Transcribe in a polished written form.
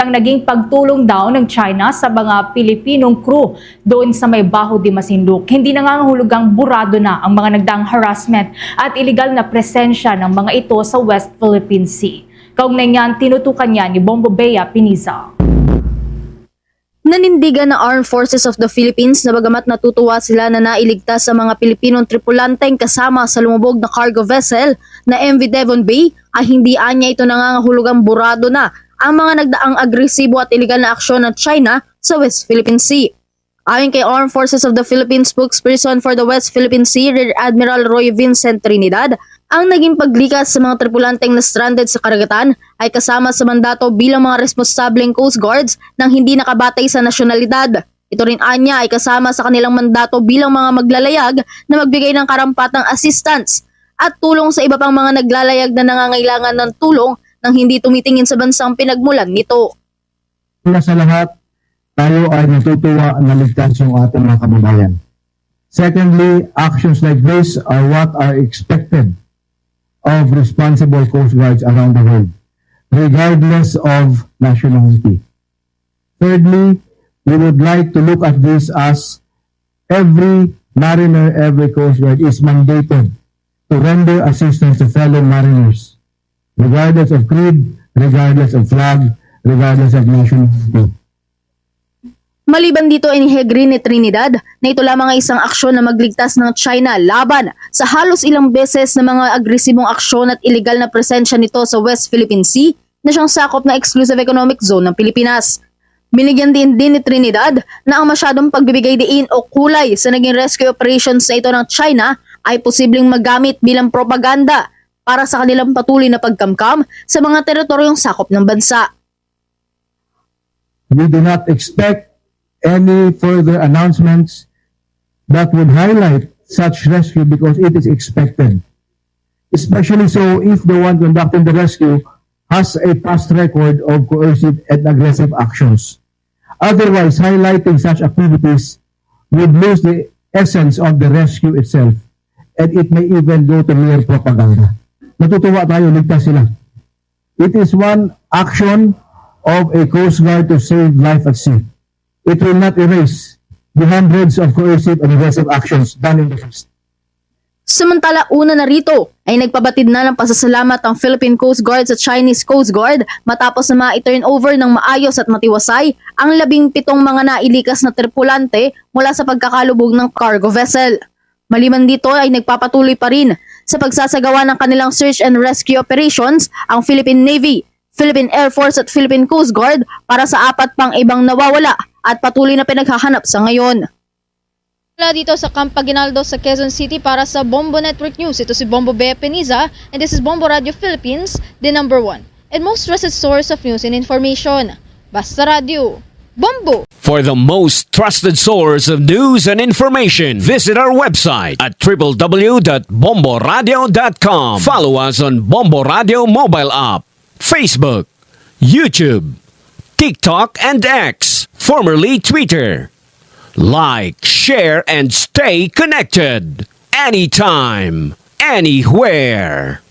Ang naging pagtulong daw ng China sa mga Pilipinong crew doon sa may Baho de Masinloc. Hindi nangangahulugang burado na ang mga nagdaang harassment at illegal na presensya ng mga ito sa West Philippine Sea. Kaugnay niyan, tinutukan niya ni Bombo Bea Piniza. Nanindigan ng Armed Forces of the Philippines na bagamat natutuwa sila na nailigtas sa mga Pilipinong tripulanteng kasama sa lumubog na cargo vessel na MV Devon Bay, ay hindi anya ito nangangahulugang burado na ang mga nagdaang agresibo at iligal na aksyon ng China sa West Philippine Sea. Ayon kay Armed Forces of the Philippines spokesperson for the West Philippine Sea, Rear Admiral Roy Vincent Trinidad, ang naging paglikas sa mga tripulanteng na stranded sa karagatan ay kasama sa mandato bilang mga responsableng Coast Guards nang hindi nakabatay sa nasyonalidad. Ito rin anya ay kasama sa kanilang mandato bilang mga maglalayag na magbigay ng karampatang assistance at tulong sa iba pang mga naglalayag na nangangailangan ng tulong nang hindi tumitingin sa bansang pinagmulan nito. Una sa lahat, tayo ay natutuwa na ligtas yung ating mga kababayan. Secondly, actions like this are what are expected of responsible Coast Guards around the world, regardless of nationality. Thirdly, we would like to look at this as every mariner, every Coast Guard is mandated to render assistance to fellow mariners, regardless of creed, regardless of flag, regardless of nationality. Maliban dito, inihegri ni Trinidad na ito lamang ay isang aksyon na magligtas ng China laban sa halos ilang beses na mga agresibong aksyon at illegal na presensya nito sa West Philippine Sea na siyang sakop na exclusive economic zone ng Pilipinas. Binigyan din ni Trinidad na ang masyadong pagbibigay diin o kulay sa naging rescue operations na ito ng China ay posibleng magamit bilang propaganda para sa kanilang patuloy na pagkamkam sa mga teritoryong sakop ng bansa. We do not expect any further announcements that would highlight such rescue because it is expected. Especially so if the one conducting the rescue has a past record of coercive and aggressive actions. Otherwise, highlighting such activities would lose the essence of the rescue itself, and it may even go to mere propaganda. Natutuwa tayo, ligtas sila. It is one action of a Coast Guard to save life at sea. It will not erase the hundreds of coercive and aggressive actions done in the past. Samantala, una na rito ay nagpabatid na ng pasasalamat ang Philippine Coast Guard sa Chinese Coast Guard matapos na ma-turn over ng maayos at matiwasay ang 17 mga nailikas na tripulante mula sa pagkakalubog ng cargo vessel. Maliban dito ay nagpapatuloy pa rin sa pagsasagawa ng kanilang search and rescue operations ang Philippine Navy, Philippine Air Force at Philippine Coast Guard para sa 4 pang ibang nawawala at patuloy na pinaghahanap sa ngayon. Mula dito sa Camp Aguinaldo sa Quezon City para sa Bombo Network News, ito si Bombo Bea Piniza and this is Bombo Radio Philippines, the #1 and most trusted source of news and information. Basta Radio, Bombo! For the most trusted source of news and information, visit our website at www.bomboradio.com. Follow us on Bombo Radio mobile app, Facebook, YouTube, TikTok, and X, formerly Twitter. Like, share, and stay connected. Anytime, anywhere.